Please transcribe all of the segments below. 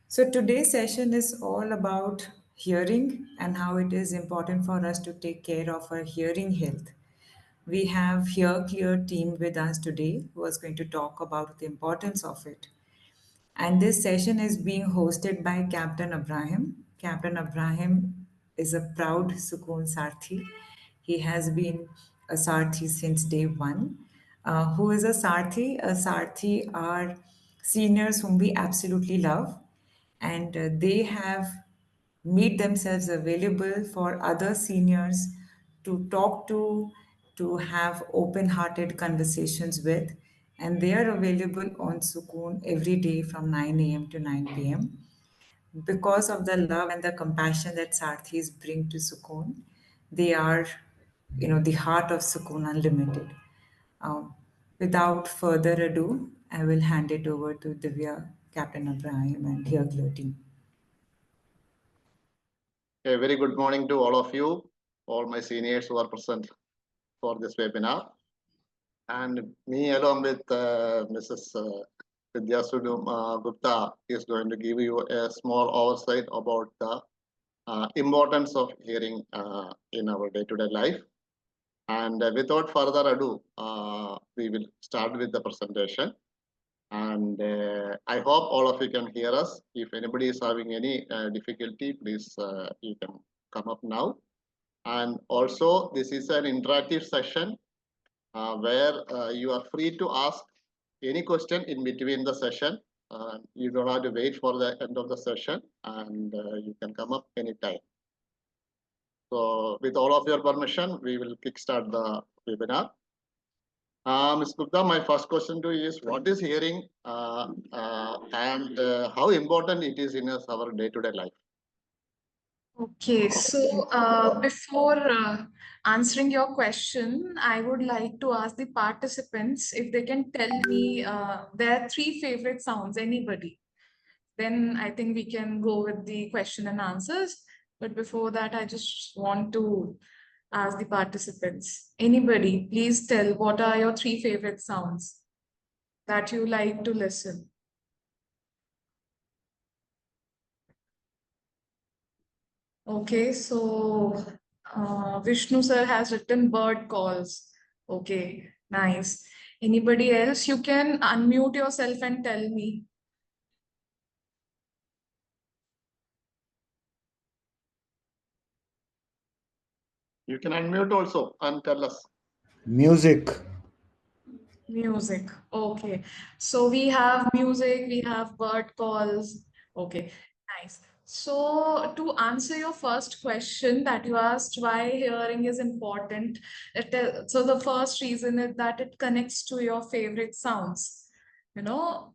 So today's session is all about hearing and how it is important for us to take care of our hearing health. We have Hear Clear team with us today who is going to talk about the importance of it. And this session is being hosted by Captain Abraham. Captain Abraham is a proud Sukoon Sarthi. He has been a Sarthi since day one. Who is a Sarthi? A Sarthi are seniors whom we absolutely love, and they have made themselves available for other seniors to talk to have open hearted conversations with. And they are available on Sukoon every day from 9 a.m. to 9 p.m. Because of the love and the compassion that Sarthis bring to Sukoon, they are, the heart of Sukoon Unlimited. Um, Without further ado, I will hand it over to Divya, Captain Abraham, and Here Glow team. A very good morning to all of you, all my seniors who are present for this webinar. And me, along with Mrs. Vidya Gupta, is going to give you a small oversight about the importance of hearing in our day-to-day life. And without further ado, we will start with the presentation. And I hope all of you can hear us. If anybody is having any difficulty, please you can come up now. And also, this is an interactive session where you are free to ask any question in between the session. You don't have to wait for the end of the session, and you can come up anytime. So, with all of your permission, we will kickstart the webinar. Ms. Gupta, my first question to you is, what is hearing and how important it is in our day-to-day life? Okay, so before answering your question, I would like to ask the participants if they can tell me their three favorite sounds, anybody. Then I think we can go with the question and answers. But before that, I just want to ask the participants. Anybody, please tell what are your three favorite sounds that you like to listen. Okay, so Vishnu sir has written bird calls. Okay, nice. Anybody else? You can unmute yourself and tell me. You can unmute also and tell us. Music. Music. Okay. So we have music, we have bird calls. Okay, nice. So to answer your first question that you asked, why hearing is important, so the first reason is that it connects to your favorite sounds, you know,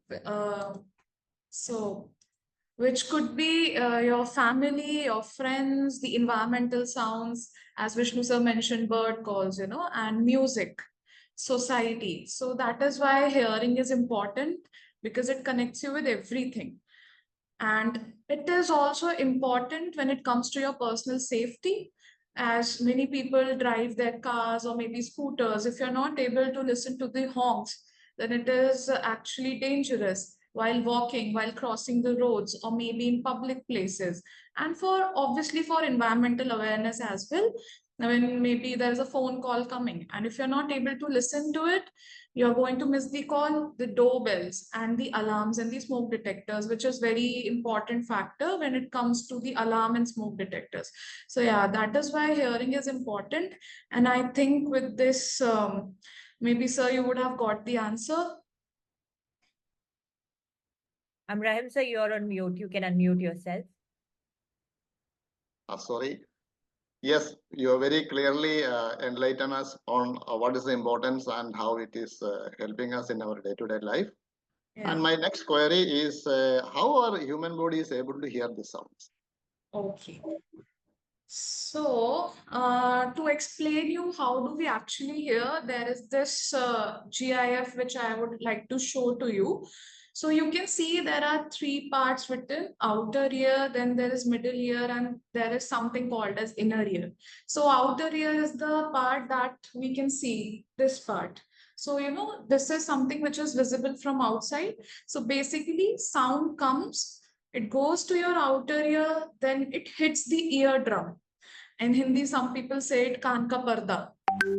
so which could be your family, your friends, the environmental sounds, as Vishnu sir mentioned, bird calls, and music, society. So that is why hearing is important, because it connects you with everything. And it is also important when it comes to your personal safety, as many people drive their cars or maybe scooters. If you're not able to listen to the honks, then it is actually dangerous while walking, while crossing the roads, or maybe in public places. And for obviously for environmental awareness as well, when maybe there's a phone call coming, and if you're not able to listen to it, you're going to miss the call, the doorbells and the alarms and the smoke detectors, which is very important factor when it comes to the alarm and smoke detectors. So yeah, that is why hearing is important. And I think with this, maybe sir, you would have got the answer. Rahim sir, you're on mute. You can unmute yourself. Sorry. Yes, you very clearly enlighten us on what is the importance and how it is helping us in our day-to-day life. Yeah. And my next query is, how are human bodies able to hear the sounds? Okay. So, to explain you how do we actually hear, there is this GIF which I would like to show to you. So you can see there are three parts written: outer ear, then there is middle ear, and there is something called as inner ear. So outer ear is the part that we can see, this part. So, this is something which is visible from outside. So basically, sound comes, it goes to your outer ear, then it hits the eardrum. In Hindi, some people say it kaan ka parda.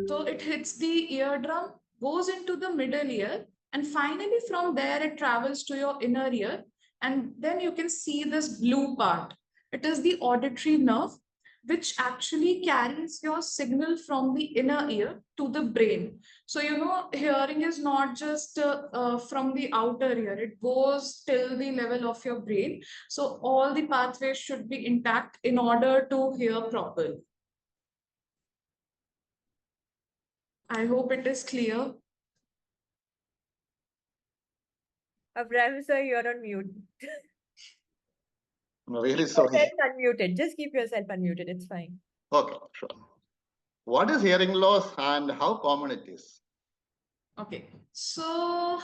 So it hits the eardrum, goes into the middle ear, and finally from there it travels to your inner ear. And then you can see this blue part. It is the auditory nerve, which actually carries your signal from the inner ear to the brain. So, hearing is not just from the outer ear, it goes till the level of your brain. So, all the pathways should be intact in order to hear properly. I hope it is clear. Abraham sir, you're on mute. I'm really Keep sorry. yourself unmuted. Just keep yourself unmuted. It's fine. Okay, sure. What is hearing loss and how common it is? Okay, so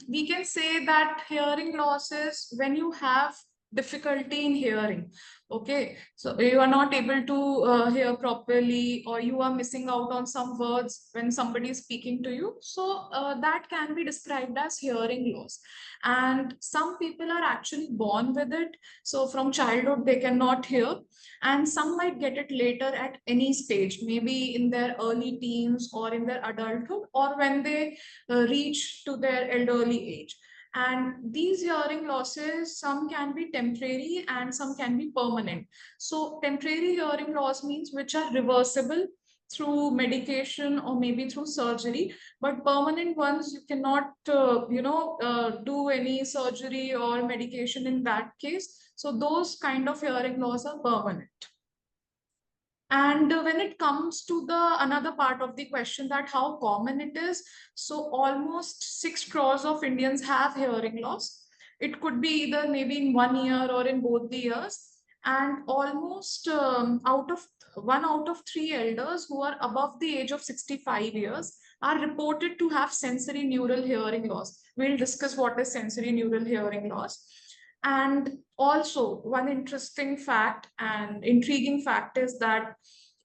we can say that hearing loss is when you have difficulty in hearing. Okay, so you are not able to hear properly, or you are missing out on some words when somebody is speaking to you. So that can be described as hearing loss. And some people are actually born with it. So from childhood, they cannot hear, and some might get it later at any stage, maybe in their early teens or in their adulthood, or when they reach to their elderly age. And these hearing losses, some can be temporary and some can be permanent. So temporary hearing loss means which are reversible through medication or maybe through surgery, but permanent ones you cannot do any surgery or medication in that case. So those kind of hearing loss are permanent. And when it comes to the another part of the question, that how common it is, so almost 6 crores of Indians have hearing loss. It could be either maybe in 1 year or in both the years. And almost one out of three elders who are above the age of 65 years are reported to have sensory neural hearing loss. We'll discuss what is sensory neural hearing loss. And also, one interesting fact and intriguing fact is that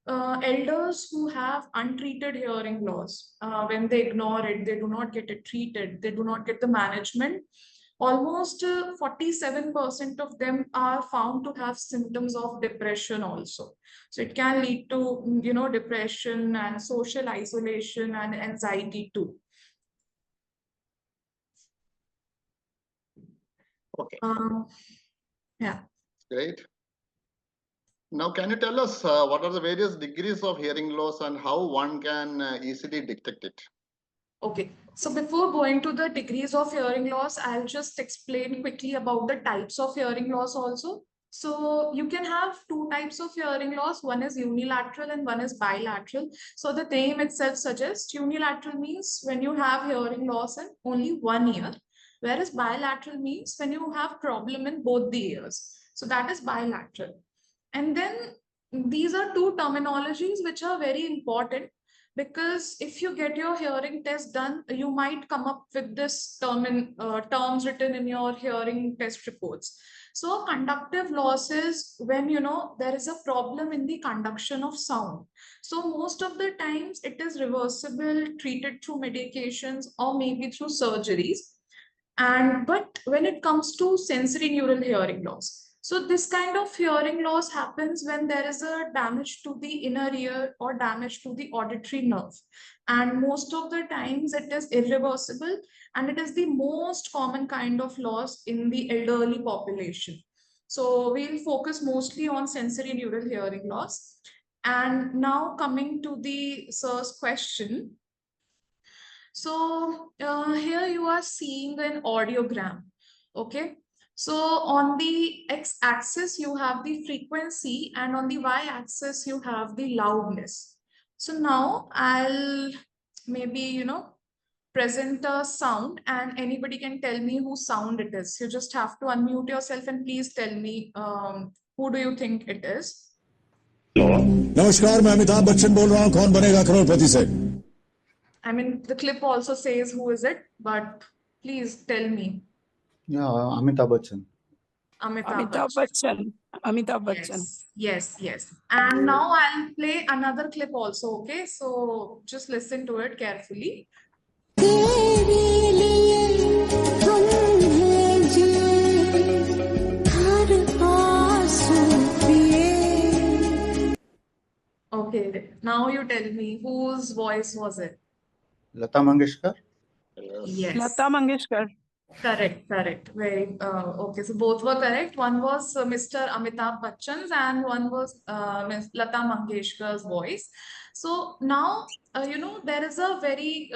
elders who have untreated hearing loss, when they ignore it, they do not get it treated, they do not get the management, almost 47% of them are found to have symptoms of depression also. So it can lead to, depression and social isolation and anxiety too. Okay, Yeah. great. Now, can you tell us what are the various degrees of hearing loss and how one can easily detect it? Okay, so before going to the degrees of hearing loss, I'll just explain quickly about the types of hearing loss also. So you can have two types of hearing loss. One is unilateral and one is bilateral. So the name itself suggests unilateral means when you have hearing loss in only one ear, whereas bilateral means when you have problem in both the ears. So that is bilateral. And then these are two terminologies which are very important, because if you get your hearing test done, you might come up with this terms written in your hearing test reports. So conductive loss is when there is a problem in the conduction of sound. So most of the times it is reversible, treated through medications or maybe through surgeries. And but when it comes to sensory neural hearing loss, so this kind of hearing loss happens when there is a damage to the inner ear or damage to the auditory nerve. And most of the times it is irreversible, and it is the most common kind of loss in the elderly population. So we'll focus mostly on sensory neural hearing loss. And now coming to the sir's question. So here you are seeing an audiogram. Okay. So on the x-axis, you have the frequency, and on the y-axis, you have the loudness. So now I'll maybe, present a sound, and anybody can tell me whose sound it is. You just have to unmute yourself and please tell me who do you think it is? नमस्कार, मैं अमिताभ बच्चन बोल रहा हूँ, कौन बनेगा करोड़पति से? I mean, the clip also says who is it, but please tell me. Yeah, Amitabh Bachchan. Amitabh Bachchan. Amitabh Bachchan. Yes. And now I'll play another clip also, okay? So just listen to it carefully. Okay, now you tell me whose voice was it? Lata Mangeshkar. Yes. Lata Mangeshkar. Correct. Very okay. So both were correct. One was Mr. Amitabh Bachchan's, and one was Ms. Lata Mangeshkar's voice. So now there is a very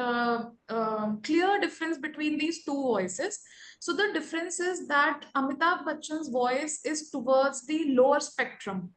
clear difference between these two voices. So the difference is that Amitabh Bachchan's voice is towards the lower spectrum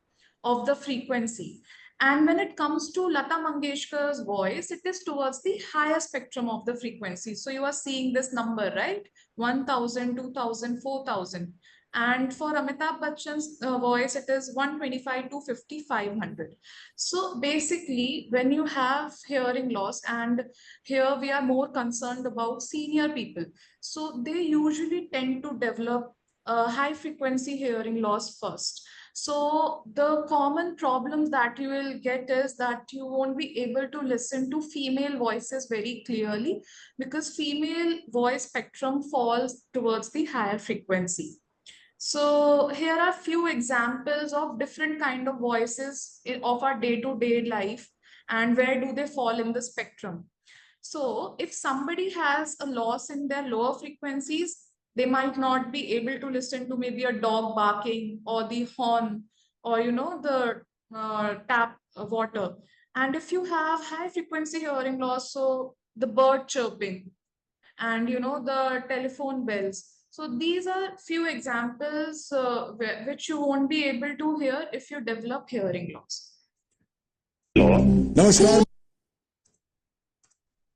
of the frequency. And when it comes to Lata Mangeshkar's voice, it is towards the higher spectrum of the frequency. So you are seeing this number, right? 1000, 2000, 4000. And for Amitabh Bachchan's voice, it is 125 to 5500. So basically, when you have hearing loss, and here we are more concerned about senior people, so they usually tend to develop high frequency hearing loss first. So the common problems that you will get is that you won't be able to listen to female voices very clearly, because female voice spectrum falls towards the higher frequency. So here are few examples of different kind of voices of our day-to-day life, and where do they fall in the spectrum. So if somebody has a loss in their lower frequencies, they might not be able to listen to maybe a dog barking or the horn, or the tap water. And if you have high frequency hearing loss, so the bird chirping and the telephone bells. So these are few examples which you won't be able to hear if you develop hearing loss. नमस्कार.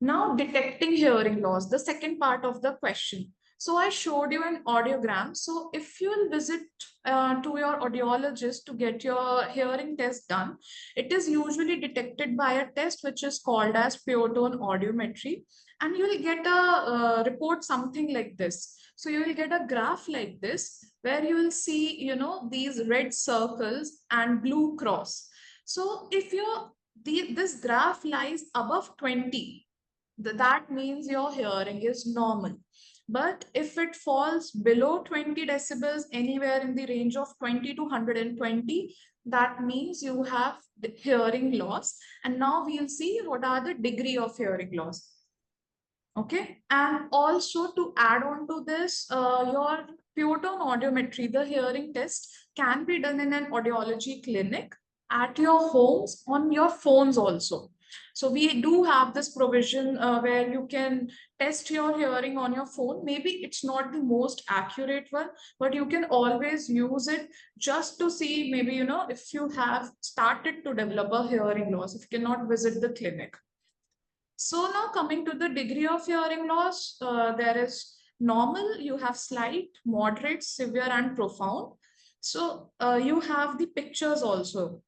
Now, detecting hearing loss, the second part of the question. So I showed you an audiogram. So if you will visit to your audiologist to get your hearing test done, it is usually detected by a test which is called as pure tone audiometry. And you will get a report something like this. So you will get a graph like this, where you will see, these red circles and blue cross. So if this graph lies above 20, that means your hearing is normal. But if it falls below 20 decibels, anywhere in the range of 20 to 120, that means you have hearing loss. And now we'll see what are the degree of hearing loss. Okay, and also to add on to this, your pure tone audiometry, the hearing test, can be done in an audiology clinic, at your homes, on your phones also. So we do have this provision where you can test your hearing on your phone. Maybe it's not the most accurate one, but you can always use it just to see, maybe, if you have started to develop a hearing loss, if you cannot visit the clinic. So now coming to the degree of hearing loss, there is normal, you have slight, moderate, severe, and profound. So you have the pictures also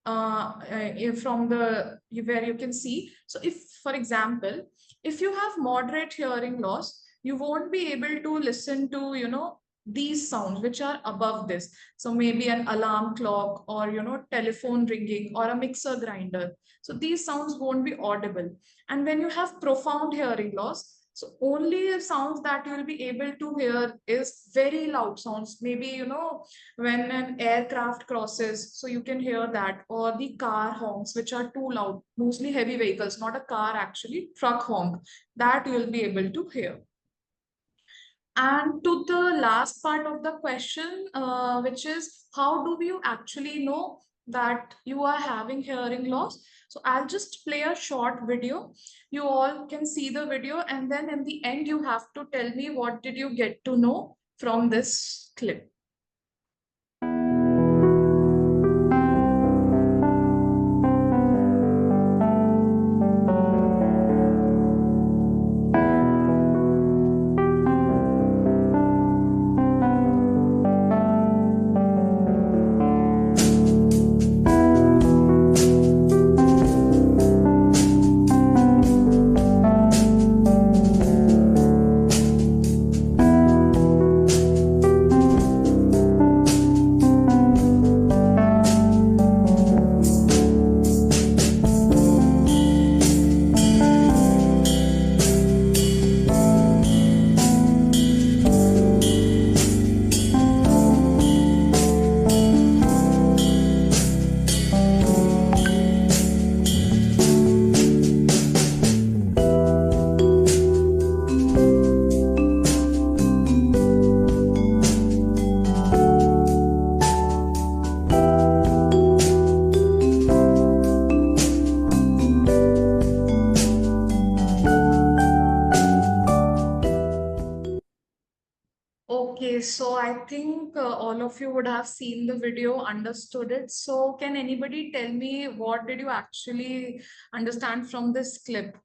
from where you can see. So if, for example, if you have moderate hearing loss, you won't be able to listen to, these sounds which are above this. So maybe an alarm clock, or, telephone ringing, or a mixer grinder. So these sounds won't be audible. And when you have profound hearing loss, so only sounds that you will be able to hear is very loud sounds. Maybe, when an aircraft crosses, so you can hear that, or the car honks, which are too loud, mostly heavy vehicles, not a car actually, truck honk, that you will be able to hear. And to the last part of the question, which is how do you actually know that you are having hearing loss? So I'll just play a short video. You all can see the video, and then in the end, you have to tell me what did you get to know from this clip. so I think all of you would have seen the video, understood it. So can anybody tell me what did you actually understand from this clip?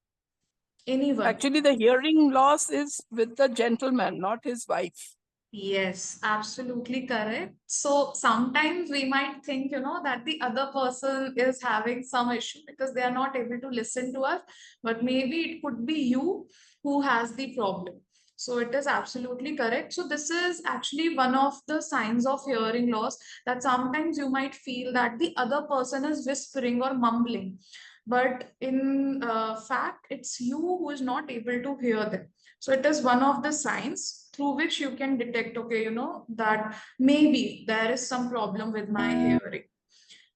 Anyone? Actually, the hearing loss is with the gentleman, not his wife. Yes, absolutely correct. So sometimes we might think, that the other person is having some issue because they are not able to listen to us, but maybe it could be you who has the problem. So it is absolutely correct. So this is actually one of the signs of hearing loss, that sometimes you might feel that the other person is whispering or mumbling, but in fact, it's you who is not able to hear them. So it is one of the signs through which you can detect, okay, that maybe there is some problem with my hearing.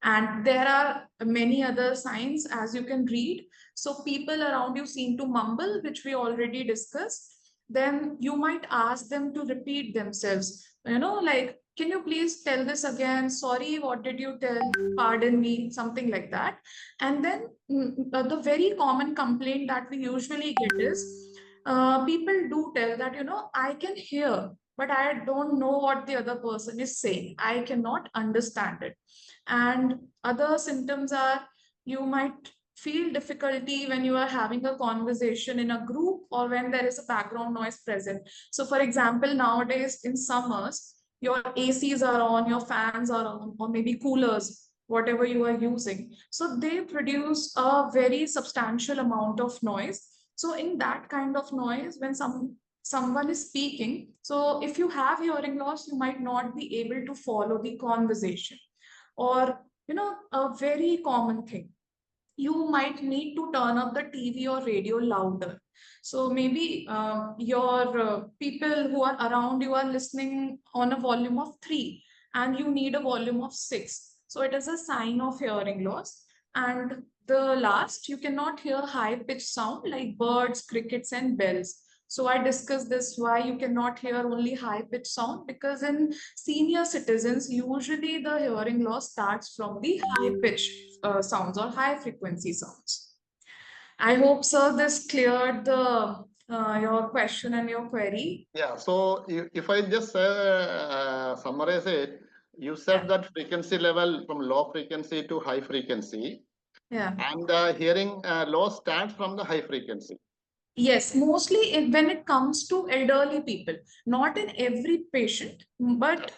And there are many other signs as you can read. So people around you seem to mumble, which we already discussed. Then you might ask them to repeat themselves, like, can you please tell this again? Sorry, what did you tell? Pardon me, something like that. And then the very common complaint that we usually get is people do tell that, I can hear, but I don't know what the other person is saying. I cannot understand it. And other symptoms are, you might feel difficulty when you are having a conversation in a group or when there is a background noise present. So for example, nowadays in summers, your ACs are on, your fans are on, or maybe coolers, whatever you are using. So they produce a very substantial amount of noise. So in that kind of noise, when someone is speaking, so if you have hearing loss, you might not be able to follow the conversation. Or a very common thing, you might need to turn up the TV or radio louder. So maybe your people who are around you are listening on a volume of 3 and you need a volume of 6. So it is a sign of hearing loss. And the last, you cannot hear high pitched sound like birds, crickets, and bells. So I discussed this, why you cannot hear only high pitched sound, because in senior citizens, usually the hearing loss starts from the high pitch sounds or high frequency sounds. I hope, sir, this cleared the your question and your query. Yeah, so if I just summarize it, you said that frequency level from low frequency to high frequency, Yeah. and hearing loss starts from the high frequency. Yes, mostly when it comes to elderly people, not in every patient, but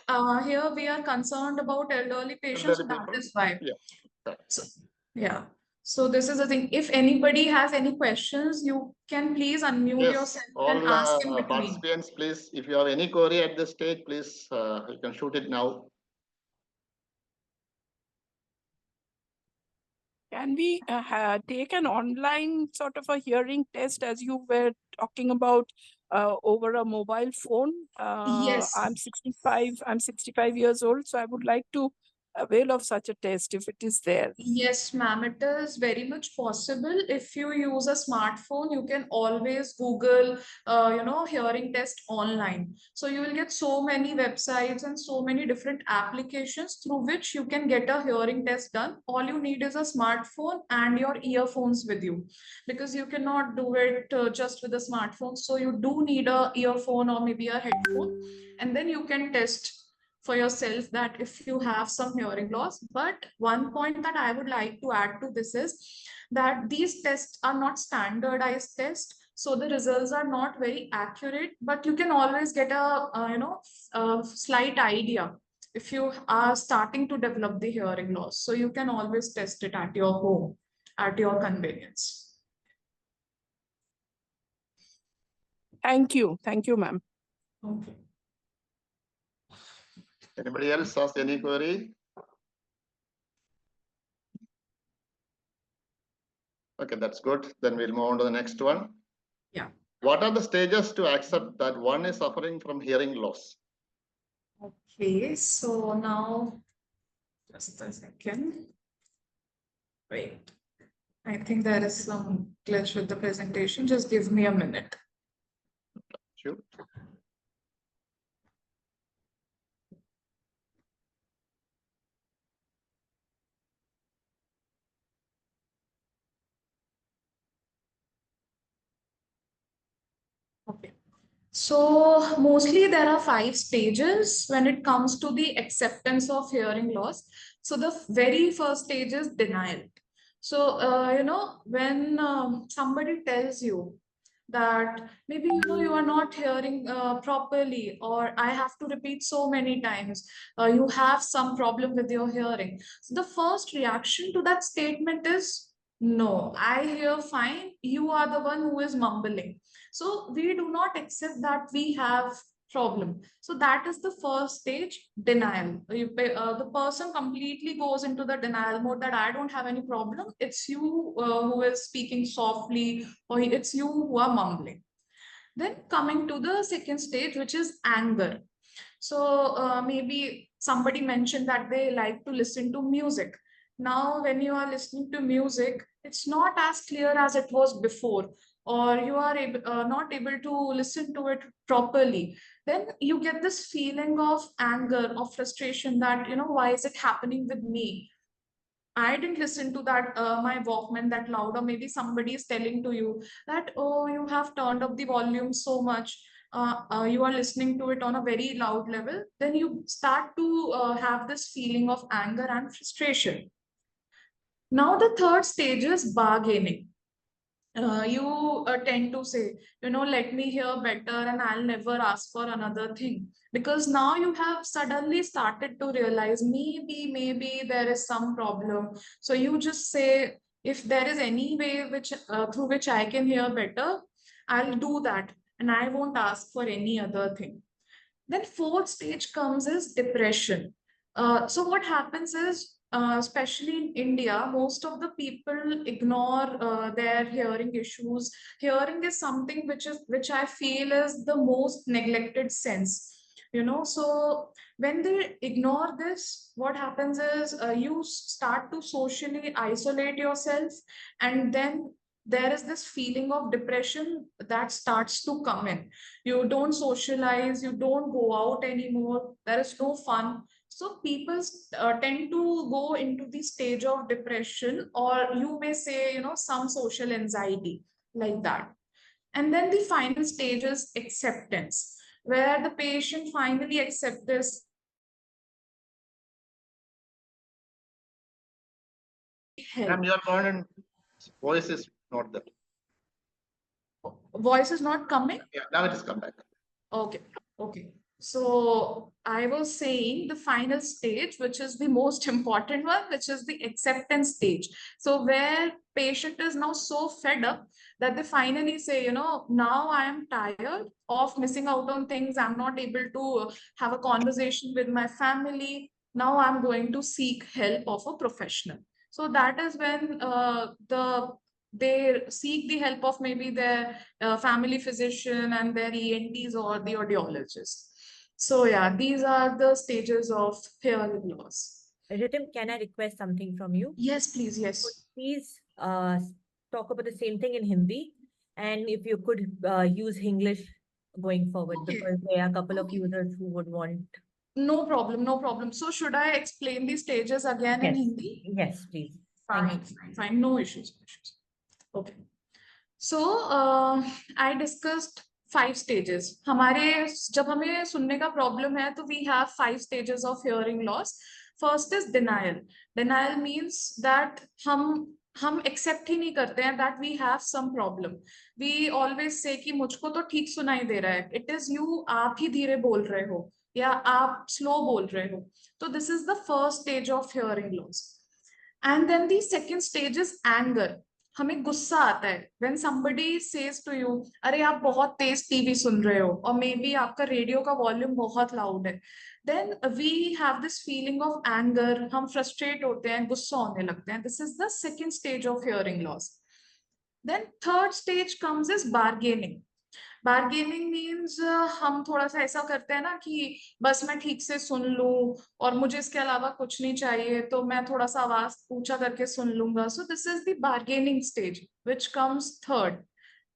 here we are concerned about elderly patients, so Elderly that people, is why. yeah. Correct. So, yeah. So this is the thing. If anybody has any questions, you can please unmute Yes, yourself and all ask in between. participants, please, if you have any query at this stage, please, you can shoot it now. Can we take an online sort of a hearing test, as you were talking about, over a mobile phone? Yes. I'm 65 years old, so I would like to avail of such a test if it is there. Yes, ma'am, it is very much possible. If you use a smartphone, you can always Google, hearing test online. So you will get so many websites and so many different applications through which you can get a hearing test done. All you need is a smartphone and your earphones with you, because you cannot do it just with a smartphone. So you do need a earphone or maybe a headphone, and then you can test for yourself that if you have some hearing loss. But one point that I would like to add to this is that these tests are not standardized tests, so the results are not very accurate, but you can always get a slight idea if you are starting to develop the hearing loss. So you can always test it at your home at your convenience. Thank you, ma'am. Okay. Anybody else has any query? Okay, that's good. Then we'll move on to the next one. Yeah. What are the stages to accept that one is suffering from hearing loss? Okay, so now just a second. Wait. I think there is some glitch with the presentation. Just give me a minute. Sure. Okay. So mostly there are 5 stages when it comes to the acceptance of hearing loss. So the very first stage is denial. So when somebody tells you that maybe you are not hearing properly, or I have to repeat so many times, you have some problem with your hearing. So the first reaction to that statement is, no, I hear fine, you are the one who is mumbling. So we do not accept that we have problem. So that is the first stage, denial. The person completely goes into the denial mode that I don't have any problem, it's you who is speaking softly, or it's you who are mumbling. Then coming to the second stage, which is anger. So maybe somebody mentioned that they like to listen to music. Now, when you are listening to music, it's not as clear as it was before, or you are not able to listen to it properly. Then you get this feeling of anger, of frustration that, why is it happening with me? I didn't listen to that my Walkman that loud, or maybe somebody is telling to you that, oh, you have turned up the volume so much. You are listening to it on a very loud level. Then you start to have this feeling of anger and frustration. Now the third stage is bargaining. You tend to say, let me hear better and I'll never ask for another thing. Because now you have suddenly started to realize maybe there is some problem. So you just say, if there is any way through which I can hear better, I'll do that. And I won't ask for any other thing. Then fourth stage comes is depression. So what happens is, especially in India, most of the people ignore their hearing issues. Hearing is something which I feel is the most neglected sense. So when they ignore this, what happens is you start to socially isolate yourself, and then there is this feeling of depression that starts to come in. You don't socialize, you don't go out anymore, there is no fun. So people tend to go into the stage of depression, or you may say, some social anxiety, like that. And then the final stage is acceptance, where the patient finally accepts this help. Ma'am, your voice is not there. Voice is not coming. Yeah, now it has come back. Okay, okay. So I was saying the final stage, which is the most important one, which is the acceptance stage. So where patient is now so fed up that they finally say, now I am tired of missing out on things. I'm not able to have a conversation with my family. Now I'm going to seek help of a professional. So that is when they seek the help of maybe their family physician and their ENTs or the audiologist. So yeah, these are the stages of hearing loss. Rhythm, can I request something from you? Yes, please. Yes. Please talk about the same thing in Hindi, and if you could use English going forward, Okay. because there are a couple of Okay. users who would want. No problem. No problem. So should I explain the stages again in Yes, Hindi? yes, please. Thank you. Fine. No issues. No issues. Okay. So I discussed 5 stages. हमारे जब हमें सुनने का problem है तो we have 5 stages of hearing loss. First is denial. Denial means that हम accept ही नहीं करते हैं that we have some problem. We always say कि मुझको तो ठीक सुनाई दे रहा है. It is you, आप ही धीरे बोल रहे हो या आप slow बोल रहे हो. So this is the first stage of hearing loss. And then the second stage is anger. हमें गुस्सा आता है when somebody says to you, अरे आप बहुत तेज टीवी सुन रहे हो, और मे बी आपका रेडियो का वॉल्यूम बहुत लाउड है. Then we have this feeling of anger. हम frustrate होते हैं, गुस्सा होने लगते हैं. This is the second stage of hearing loss. Then third stage comes is bargaining. Bargaining means हम थोड़ा सा ऐसा करते हैं ना कि बस मैं ठीक से सुन लूं और मुझे इसके अलावा कुछ नहीं चाहिए, तो मैं थोड़ा सा आवाज ऊंचा करके सुन लूंगा. So this is the bargaining stage which comes third.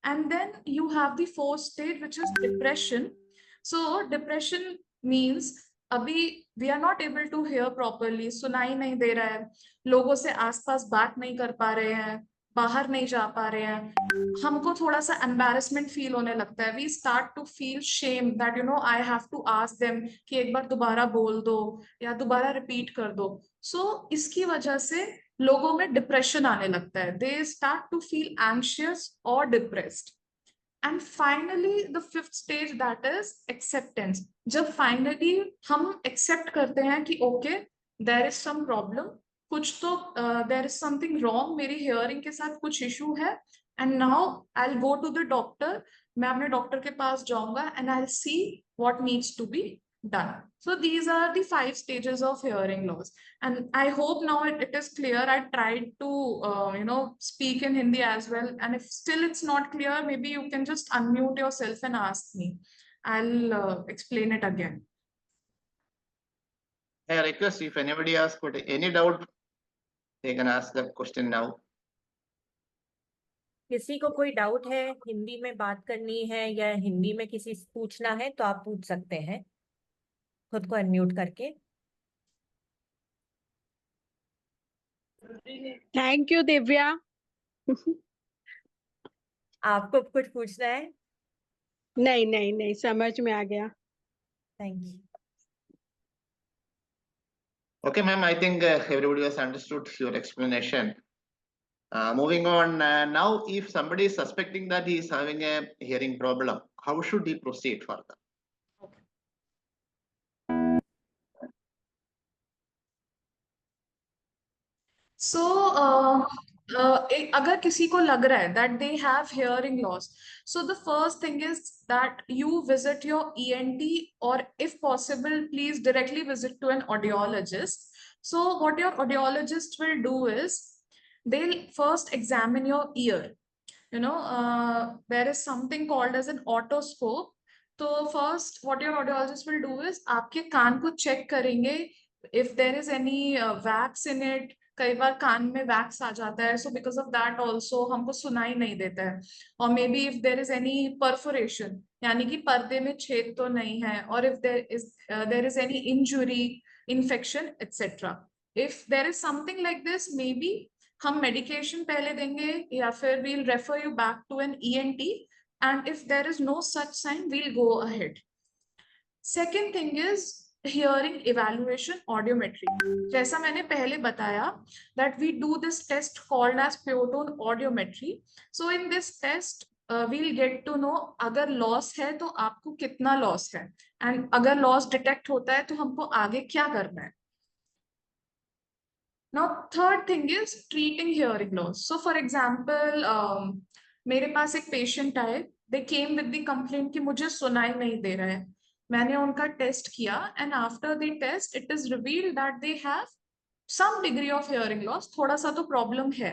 And then you have the fourth stage, which is depression. So depression means अभी we are not able to hear properly, सुनाई नहीं दे रहा है, लोगों से आसपास बात नहीं कर पा रहे हैं, बाहर नहीं जा पा रहे हैं, हमको थोड़ा सा एम्बैरेसमेंट फील होने लगता है, we start to feel shame that I have to ask them कि एक बार दोबारा बोल दो या दोबारा रिपीट कर दो। सो इसकी वजह से लोगों में डिप्रेशन आने लगता है, they start to feel anxious और depressed. And finally the fifth stage that is acceptance. जब फाइनली हम एक्सेप्ट करते हैं कि okay there is some problem, कुछ तो देयर इज समथिंग रॉन्ग, मेरी हियरिंग के साथ कुछ इशू है, and now I will go to the doctor, मैं अपने डॉक्टर के पास जाऊंगा and I will see what needs to be done. So these are the 5 stages of hearing loss, and I hope now it is clear. I tried to speak in Hindi as well, and if still it's not clear, maybe you can just unmute yourself and ask me. I'll explain it again. I request if anybody has got any doubt, they can ask the question now. किसी को कोई doubt है, हिंदी में बात करनी है या हिंदी में किसी से पूछना है तो आप पूछ सकते हैं खुद को अनम्यूट करके। Thank you Divya. आपको कुछ पूछना है? नहीं नहीं नहीं, समझ में आ गया। Thank you. Okay, ma'am, I think everybody has understood your explanation. Moving on, now if somebody is suspecting that he is having a hearing problem, how should he proceed further? So अगर किसी को लग रहा है that they have hearing loss, so the first thing is that you visit your ENT, or if possible please directly visit to an audiologist. So what your audiologist will do is they'll first examine your ear. There is something called as an otoscope. तो first what your audiologist will do is आपके कान को check करेंगे if there is any wax in it. कई बार कान में wax आ जाता है, so because of that also हमको सुनाई नहीं देता है, और may be if there is any perforation, यानी कि पर्दे में छेद तो नहीं है, और if there is any injury, infection, etc. If there is something like this, maybe हम मेडिकेशन पहले देंगे या फिर we'll refer you back to an ENT, and if there is no such sign we'll go ahead. Second thing is hearing evaluation audiometry. जैसा मैंने पहले बताया that we do this test called as pure tone audiometry. So in this test we'll get to know अगर loss है तो आपको कितना loss है, एंड अगर लॉस डिटेक्ट होता है तो हमको आगे क्या करना है. Now third thing is treating hearing loss. So for example मेरे पास एक पेशेंट आए, they came with the complaint कि मुझे सुनाई नहीं दे रहा है. मैंने उनका टेस्ट किया, and after the test it is revealed that they have some degree of hearing loss. थोड़ा सा तो problem है.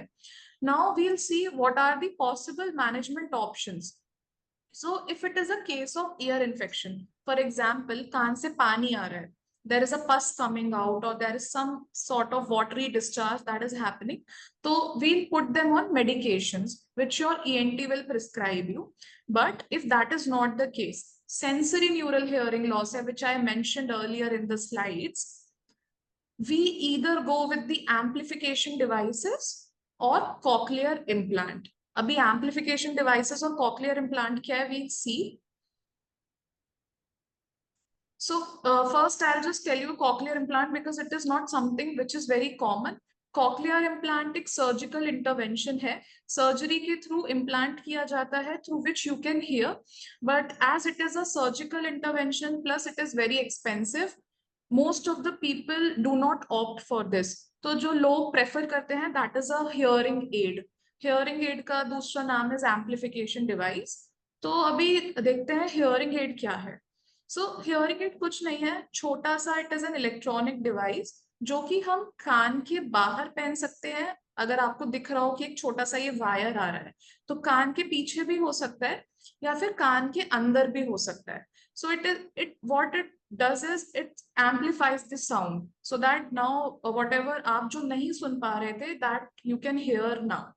Now we'll see what are the possible management options. So if it is a case of ear infection, for example कान से पानी आ रहा है, there is a pus coming out, or there is some sort of watery discharge that is happening, so we'll put them on medications which your ENT will prescribe you. But if that is not the case, sensory neural hearing loss, which I mentioned earlier in the slides, we either go with the amplification devices or cochlear implant. अभी amplification devices और cochlear implant क्या है, we'll see. So first I'll just tell you cochlear implant because it is not something which is very common. Cochlear implant एक surgical intervention है, surgery के through implant किया जाता है, through which you can hear, but as it is a surgical intervention plus it is very expensive, most of the people do not opt for this. तो जो लोग prefer करते हैं that is a hearing aid. Hearing aid का दूसरा नाम है amplification device. तो अभी देखते हैं hearing aid क्या है. So hearing aid कुछ नहीं है, छोटा सा it is an electronic device जो कि हम कान के बाहर पहन सकते हैं. अगर आपको दिख रहा हो कि एक छोटा सा ये वायर आ रहा है, तो कान के पीछे भी हो सकता है या फिर कान के अंदर भी हो सकता है. So what it does is it amplifies the sound so that now whatever आप जो नहीं सुन पा रहे थे that you can hear now.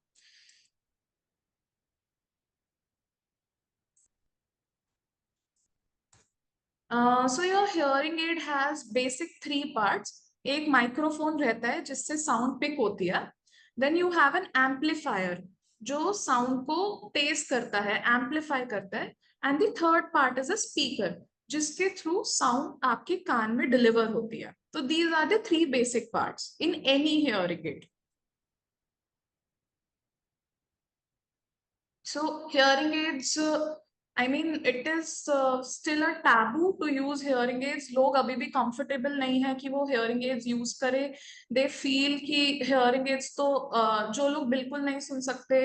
So your hearing aid has basic 3 parts. एक माइक्रोफोन रहता है जिससे साउंड पिक होती है. Then you have an amplifier. जो साउंड को तेज करता है, एम्पलीफाई करता है, and the third part is a speaker जिसके थ्रू साउंड आपके कान में डिलीवर होती है. तो these are the three basic parts in any hearing aid. So hearing aids, I mean, it is still a taboo to use hearing aids. लोग अभी भी comfortable नहीं है कि वो hearing aids use करे. They feel कि hearing aids तो जो लोग बिल्कुल नहीं सुन सकते,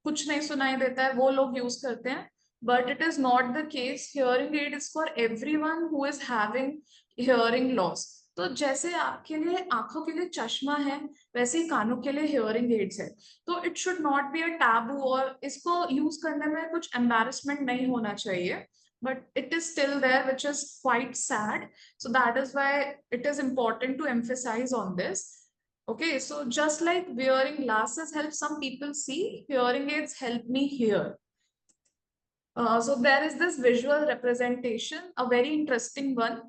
कुछ नहीं सुनाई देता है, वो लोग use करते हैं. But it is not the case. Hearing aid is for everyone who is having hearing loss. तो जैसे आपके लिए आंखों के लिए चश्मा है, वैसे ही कानों के लिए hearing aids है. तो it should not be a taboo, और इसको यूज करने में कुछ एम्बैरेसमेंट नहीं होना चाहिए. But it is still there, which is quite sad. So that is why it is important to emphasize on this. Okay, so just like wearing glasses help some people see, hearing aids help me hear. So there is this visual representation, a very interesting one.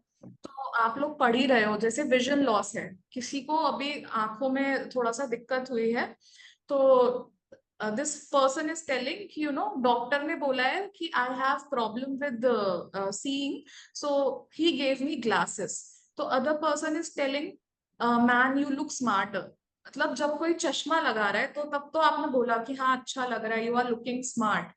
तो आप लोग पढ़ ही रहे हो, जैसे vision loss है, किसी को अभी आंखों में थोड़ा सा दिक्कत हुई है, तो दिस पर्सन इज टेलिंग कि डॉक्टर ने बोला है कि I have problem with seeing, so he gave me glasses. तो other person is telling, man you look smarter. मतलब जब कोई चश्मा लगा रहा है तो तब तो आपने बोला कि हाँ अच्छा लग रहा है, you are looking smart.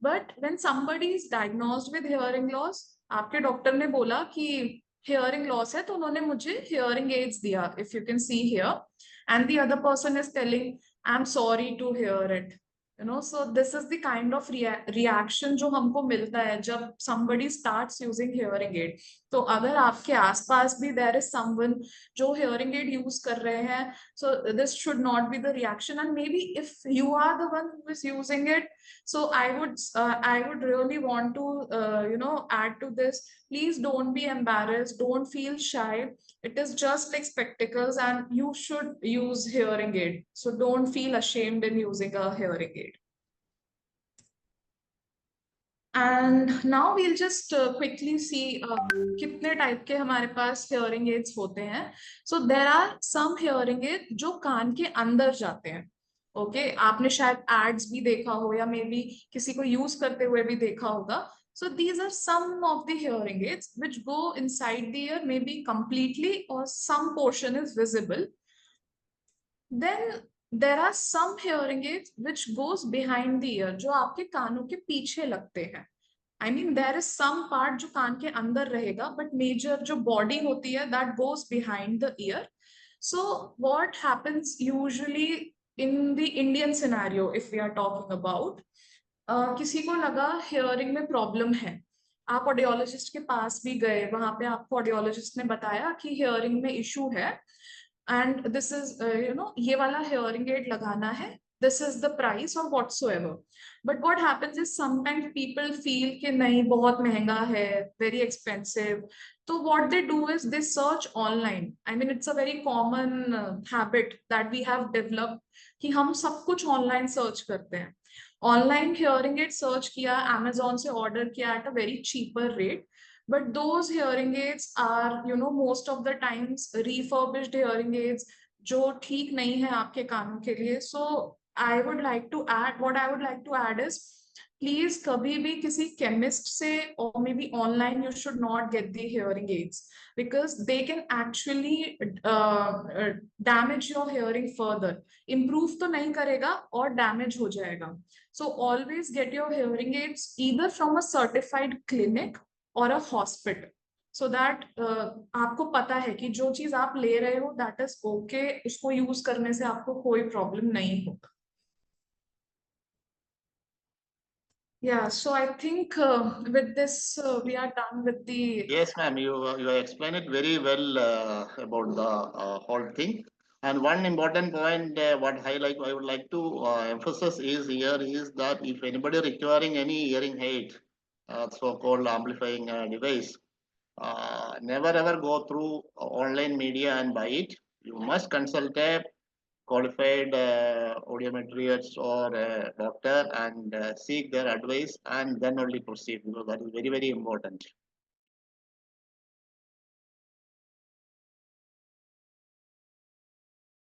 But when somebody is diagnosed with hearing loss, आपके डॉक्टर ने बोला कि हियरिंग लॉस है, तो उन्होंने मुझे हियरिंग एड्स दिया, if you can see here. And the other person is telling, I am sorry to hear it. So this is the kind of reaction जो हमको मिलता है जब somebody starts using hearing aid. तो अगर आपके आसपास भी there is someone जो hearing aid use कर रहे हैं, so this should not be the reaction. And maybe if you are the one who is using it, so I would really want to add to this. Please don't be embarrassed, don't feel shy. It is just like spectacles, and you should use hearing aid. So don't feel ashamed in using a hearing aid. And now we'll just quickly see कितने type के हमारे पास hearing aids होते हैं. So there are some hearing aids जो कान के अंदर जाते हैं. ओके, आपने शायद एड्स भी देखा हो, या मे बी किसी को यूज करते हुए भी देखा होगा. So these are some of the hearing aids which go inside the ear, maybe completely or some portion is visible. Then there are some hearing aids which goes behind the ear, जो आपके कानों के पीछे लगते हैं. I mean, there is some part जो कान के अंदर रहेगा, but major जो body होती है that goes behind the ear. So what happens usually in the Indian scenario, if we are talking about, किसी को लगा hearing में problem है, आप ऑडियोलॉजिस्ट के पास भी गए, वहां पे आपको ऑडियोलॉजिस्ट ने बताया कि hearing में issue है, and this is ये वाला hearing aid लगाना है, this is the price or whatsoever. But what happens is sometimes people feel कि नहीं बहुत महंगा है, very expensive. So what they do is they search online. I mean, it's a very common habit that we have developed कि हम सब कुछ online search करते हैं. Online hearing aid search किया, Amazon से order किया at a very cheaper rate. But those hearing aids are, most of the times refurbished hearing aids जो ठीक नहीं है आपके कानों के लिए. So I would like to add, what I would like to add is, please कभी भी किसी chemist से or maybe online you should not get the hearing aids, because they can actually damage your hearing further. Improve तो नहीं करेगा और damage हो जाएगा. So always get your hearing aids either from a certified clinic or a hospital, so that आपको पता है कि जो चीज आप ले रहे हो that is okay, इसको यूज करने से आपको कोई प्रॉब्लम नहीं होगा. Yeah, so I think with this we are done with the. Yes, ma'am. You explained it very well about the whole thing. And one important point, what I would like to emphasize is here is that if anybody requiring any hearing aid, so-called amplifying device, never ever go through online media and buy it. You must consult a qualified audiometrist or a doctor and seek their advice, and then only proceed, because that is very, very important.